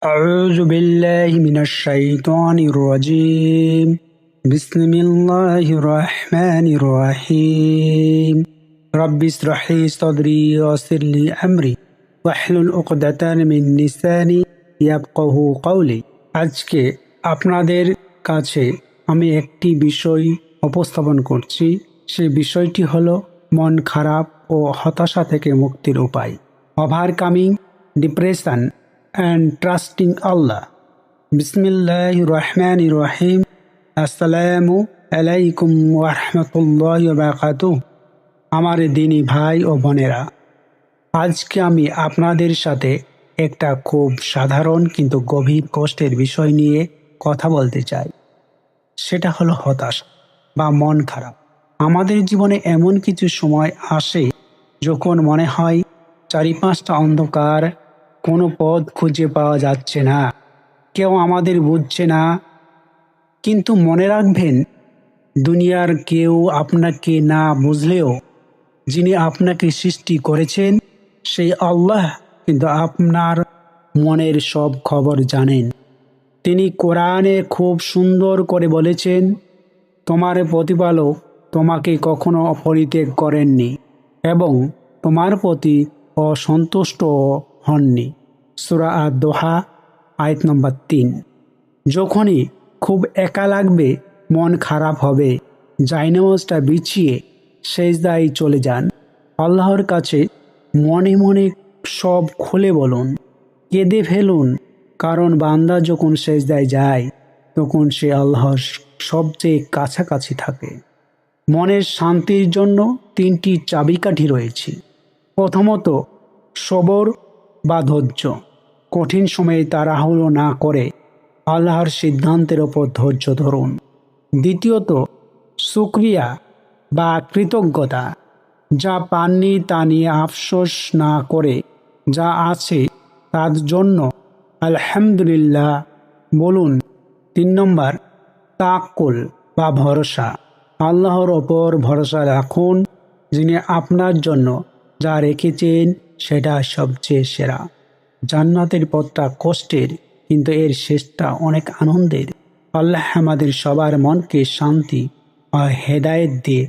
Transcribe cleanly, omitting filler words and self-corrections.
أعوذ بالله من الشيطان الرجيم بسم الله الرحمن الرحيم رب اشرح لي صدري ويسر لي أمري واحلل عقدة من لساني يفقهوا قولي আজকে আপনাদের কাছে আমি একটি বিষয় উপস্থাপন করছি। সেই বিষয়টি হলো মন খারাপ ও হতাশা থেকে মুক্তির উপায়। Overcoming depression and trusting Allah. Bismillahir Rahmanir Rahim. Assalamu alaikum wa rahmatullahi wa barakatuh. আমার দিনী ভাই ও বোনেরা, আজকে আমি আপনাদের সাথে একটা খুব সাধারণ কিন্তু গভীর কষ্টের বিষয় নিয়ে কথা বলতে চাই। সেটা হলো হতাশা বা মন খারাপ। আমাদের জীবনে এমন কিছু সময় আসে যখন মনে হয় চারিপাশটা অন্ধকার, কোনো পথ খুঁজে পাওয়া যাচ্ছে না, কেউ আমাদের বুঝছে না। কিন্তু মনে রাখবেন, দুনিয়ার কেউ আপনাকে না বুঝলেও যিনি আপনাকে সৃষ্টি করেছেন সেই আল্লাহ কিন্তু আপনার মনের সব খবর জানেন। তিনি কোরআনে খুব সুন্দর করে বলেছেন, তোমার প্রতিপালক তোমাকে কখনো পরিত্যাগ করেননি এবং তোমার প্রতি অসন্তুষ্ট হননি। সূরা আদ-দোহা আয়াত নম্বর 3। যখনই খুব একা লাগবে, মন খারাপ হবে, জায়নামাজটা বিছিয়ে সেজদায় চলে যান। আল্লাহর কাছে মনে মনে সব খুলে বলুন, কেঁদে ফেলুন। কারণ বান্দা যখন সেজদায় যায় তখন সে আল্লাহর সবচেয়ে কাছাকাছি থাকে। মনের শান্তির জন্য 3টি চাবিকাঠি রয়েছে। প্রথমত, সবর বা ধৈর্য। কঠিন সময়ে তাড়াহুড়ো না করে আল্লাহর সিদ্ধান্তের ওপর ধৈর্য ধরুন। দ্বিতীয়ত, শুকরিয়া বা কৃতজ্ঞতা। যা পাননি তা নিয়ে আফসোস না করে যা আছে তার জন্য আলহামদুলিল্লাহ বলুন। 3 নম্বর, তাওয়াক্কুল বা ভরসা। আল্লাহর ওপর ভরসা রাখুন। যিনি আপনার জন্য যা রেখেছেন সেটা সবচেয়ে সেরা। জান্নাতের পথটা কষ্টের, কিন্তু এর শেষটা অনেক আনন্দের। আল্লাহ আমাদের সবার মনকে শান্তি ও হেদায়েত দিয়ে